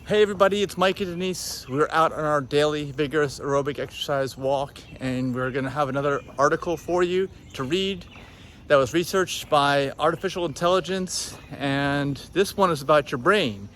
Hey everybody, it's Mike and Denise. We're out on our daily vigorous aerobic exercise walk, and we're going to have another article for you to read that was researched by artificial intelligence, and this one is about your brain.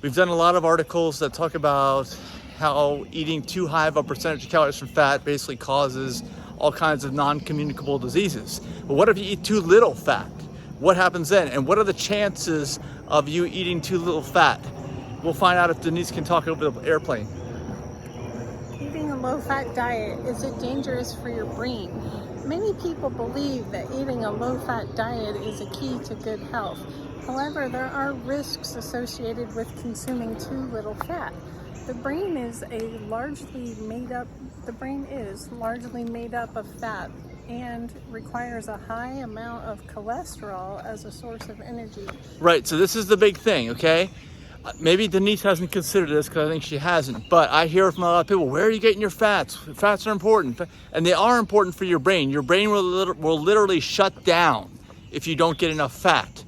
We've done a lot of articles that talk about how eating too high of a percentage of calories from fat basically causes all kinds of non-communicable diseases. But what if you eat too little fat? What happens then? And what are the chances of you eating too little fat? We'll find out if Denise can talk over the airplane. Eating a low-fat diet, is it dangerous for your brain? Many people believe that eating a low-fat diet is a key to good health. However, there are risks associated with consuming too little fat. The brain is largely made up of fat and requires a high amount of cholesterol as a source of energy. Right, so this is the big thing, okay? Maybe Denise hasn't considered this because I think she hasn't, but I hear from a lot of people, where are you getting your fats? Fats are important, and they are important for your brain. Your brain will literally shut down if you don't get enough fat.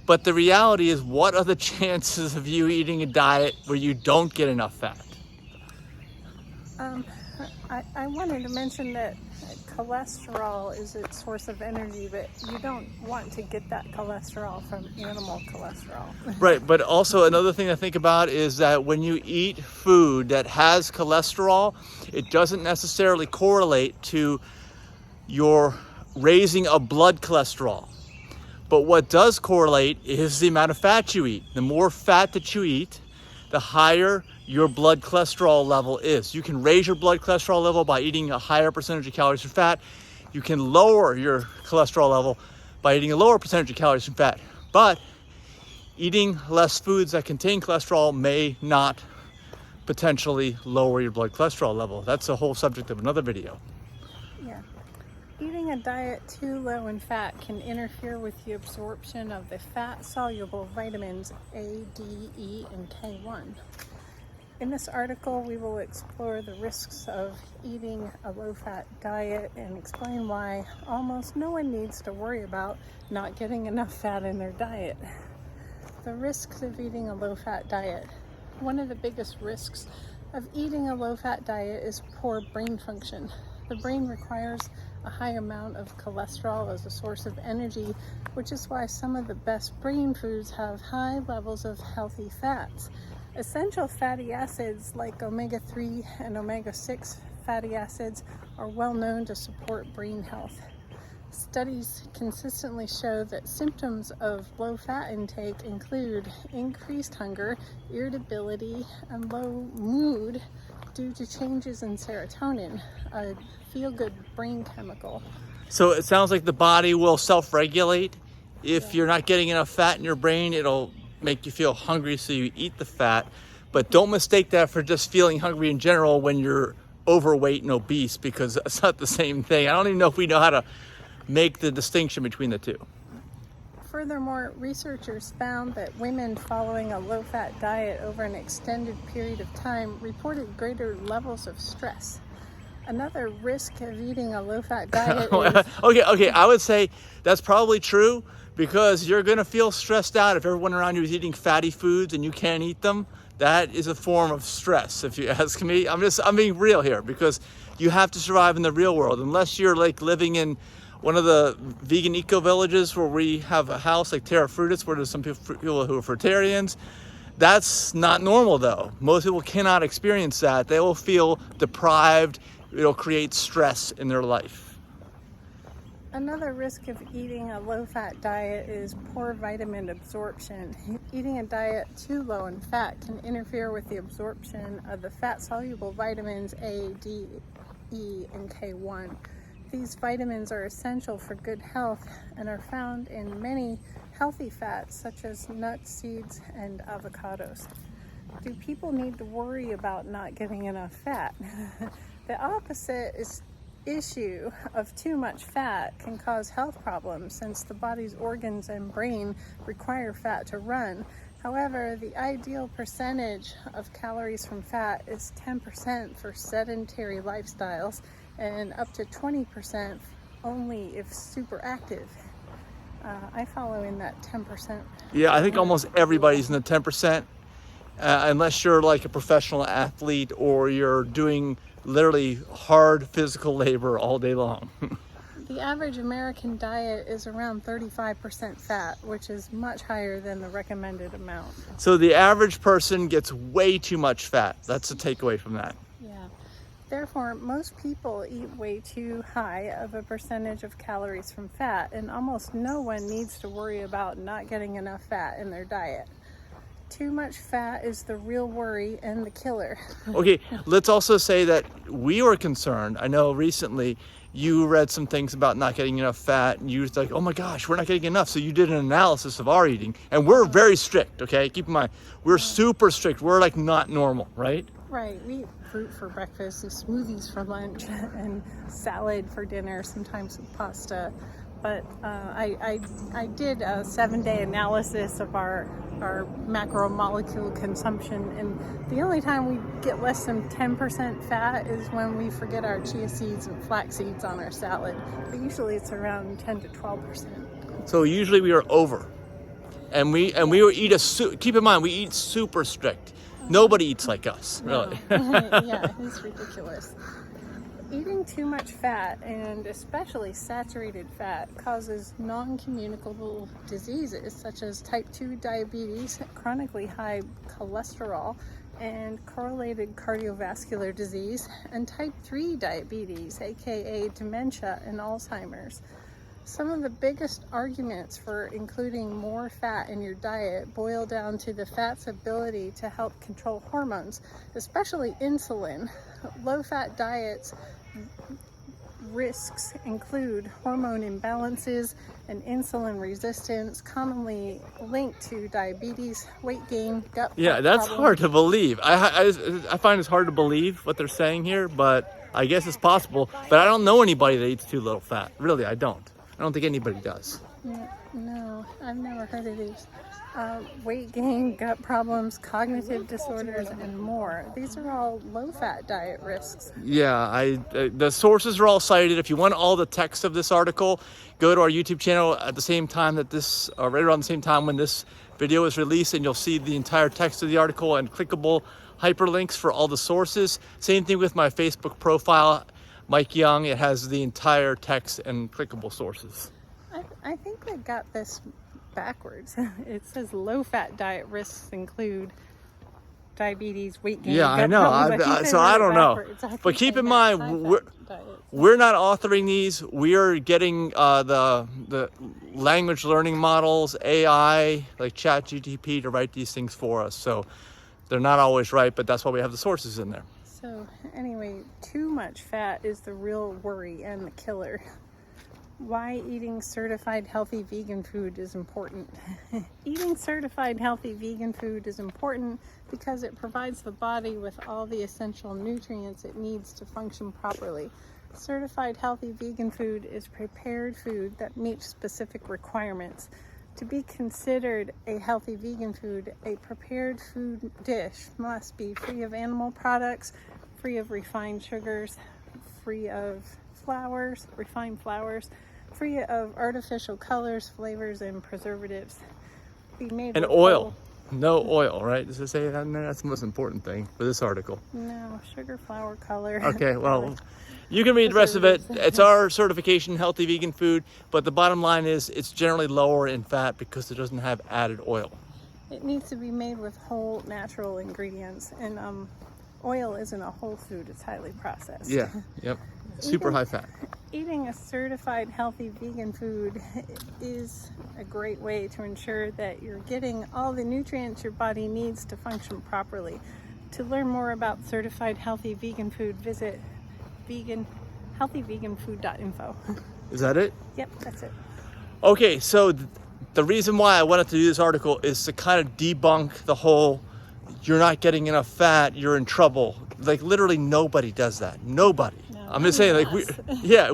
But the reality is, what are the chances of you eating a diet where you don't get enough fat? I wanted to mention that cholesterol is its source of energy, but you don't want to get that cholesterol from animal cholesterol. Right, but also another thing to think about is that when you eat food that has cholesterol, it doesn't necessarily correlate to your raising of blood cholesterol. But what does correlate is the amount of fat you eat. The more fat that you eat, the higher your blood cholesterol level is. You can raise your blood cholesterol level by eating a higher percentage of calories from fat. You can lower your cholesterol level by eating a lower percentage of calories from fat. But eating less foods that contain cholesterol may not potentially lower your blood cholesterol level. That's the whole subject of another video. Yeah. Eating a diet too low in fat can interfere with the absorption of the fat-soluble vitamins A, D, E, and K1. In this article, we will explore the risks of eating a low-fat diet and explain why almost no one needs to worry about not getting enough fat in their diet. The risks of eating a low-fat diet. One of the biggest risks of eating a low-fat diet is poor brain function. The brain requires a high amount of cholesterol as a source of energy, which is why some of the best brain foods have high levels of healthy fats. Essential fatty acids like omega-3 and omega-6 fatty acids are well known to support brain health. Studies consistently show that symptoms of low fat intake include increased hunger, irritability, and low mood due to changes in serotonin, a feel-good brain chemical. So it sounds like the body will self-regulate. If you're not getting enough fat in your brain, it'll make you feel hungry, so you eat the fat. But don't mistake that for just feeling hungry in general when you're overweight and obese, because it's not the same thing. I don't even know if we know how to make the distinction between the two. Furthermore, researchers found that women following a low-fat diet over an extended period of time reported greater levels of stress. Another risk of eating a low-fat diet is... Okay, I would say that's probably true, because you're going to feel stressed out if everyone around you is eating fatty foods and you can't eat them. That is a form of stress, if you ask me. I'm being real here, because you have to survive in the real world. Unless you're like living in one of the vegan eco villages where we have a house like Terra Frutis, where there's some people who are fruitarians. That's not normal though. Most people cannot experience that. They will feel deprived. It'll create stress in their life. Another risk of eating a low-fat diet is poor vitamin absorption. Eating a diet too low in fat can interfere with the absorption of the fat-soluble vitamins A, D, E, and K1. These vitamins are essential for good health and are found in many healthy fats such as nuts, seeds, and avocados. Do people need to worry about not getting enough fat? The opposite issue of too much fat can cause health problems, since the body's organs and brain require fat to run. However, the ideal percentage of calories from fat is 10% for sedentary lifestyles and up to 20% only if super active. I follow in that 10%. Yeah, I think almost everybody's in the 10%. unless you're like a professional athlete or you're doing literally hard physical labor all day long. The average American diet is around 35% fat, which is much higher than the recommended amount. So the average person gets way too much fat. That's the takeaway from that. Yeah. Therefore, most people eat way too high of a percentage of calories from fat, and almost no one needs to worry about not getting enough fat in their diet. Too much fat is the real worry and the killer. Okay, let's also say that we were concerned. I know recently you read some things about not getting enough fat, and you was like, oh my gosh, we're not getting enough. So you did an analysis of our eating, and we're very strict, okay? Keep in mind, we're super strict. We're like not normal, right? Right, we eat fruit for breakfast and smoothies for lunch and salad for dinner, sometimes with pasta. But I did a 7-day analysis of our macromolecule consumption, and the only time we get less than 10% fat is when we forget our chia seeds and flax seeds on our salad. But usually it's around 10 to 12%. So usually we are over, and we will eat keep in mind, we eat super strict. Nobody eats like us, really. Yeah, it's ridiculous. Eating too much fat, and especially saturated fat, causes non-communicable diseases such as type 2 diabetes, chronically high cholesterol, and correlated cardiovascular disease, and type 3 diabetes, aka dementia and Alzheimer's. Some of the biggest arguments for including more fat in your diet boil down to the fat's ability to help control hormones, especially insulin. Low-fat diets risks include hormone imbalances and insulin resistance, commonly linked to diabetes, weight gain, gut Yeah, that's problems. hard to believe. I find it's hard to believe what they're saying here, but I guess it's possible. But I don't know anybody that eats too little fat. Really, I don't. I don't think anybody does. No, I've never heard of these. Weight gain, gut problems, cognitive disorders, and more. These are all low-fat diet risks. Yeah, the sources are all cited. If you want all the text of this article, go to our YouTube channel at the same time that right around the same time when this video is released, and you'll see the entire text of the article and clickable hyperlinks for all the sources. Same thing with my Facebook profile, Mike Young. It has the entire text and clickable sources. I think they got this backwards. It says low-fat diet risks include diabetes, weight gain. Yeah, I know. I don't know. But keep in mind, we're not authoring these. We are getting the language learning models, AI, like ChatGPT, to write these things for us. So they're not always right, but that's why we have the sources in there. So anyway, too much fat is the real worry and the killer. Why eating certified healthy vegan food is important. Eating certified healthy vegan food is important because it provides the body with all the essential nutrients it needs to function properly. Certified healthy vegan food is prepared food that meets specific requirements. To be considered a healthy vegan food, a prepared food dish must be free of animal products, free of refined sugars, free of refined flours, free of artificial colors, flavors, and preservatives. Be made and with oil. No oil, right? Does it say that in there? That's the most important thing for this article. No, sugar, flour, color. Okay, well, you can read the rest of it. It's our certification healthy vegan food, but the bottom line is it's generally lower in fat because it doesn't have added oil. It needs to be made with whole natural ingredients, and oil isn't a whole food, it's highly processed. Yeah, yep. Super high fat. Eating a certified healthy vegan food is a great way to ensure that you're getting all the nutrients your body needs to function properly. To learn more about certified healthy vegan food, visit healthyveganfood.info. Is that it? Yep, that's it. Okay, so the reason why I wanted to do this article is to kind of debunk the whole you're not getting enough fat, you're in trouble. Like literally nobody does that. Nobody. No, I'm just saying, like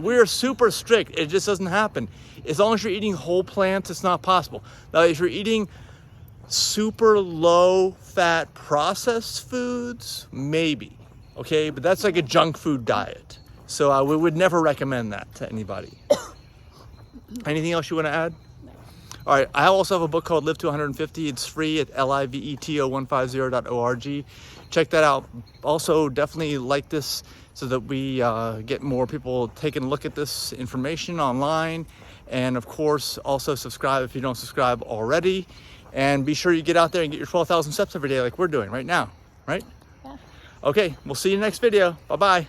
we're super strict. It just doesn't happen. As long as you're eating whole plants, it's not possible. Now, if you're eating super low fat processed foods, maybe, okay? But that's like a junk food diet. So we would never recommend that to anybody. Anything else you want to add? All right, I also have a book called Live to 150. It's free at liveto150.org. Check that out. Also, definitely like this so that we get more people taking a look at this information online. And of course, also subscribe if you don't subscribe already. And be sure you get out there and get your 12,000 steps every day like we're doing right now, right? Yeah. Okay, we'll see you in the next video. Bye-bye.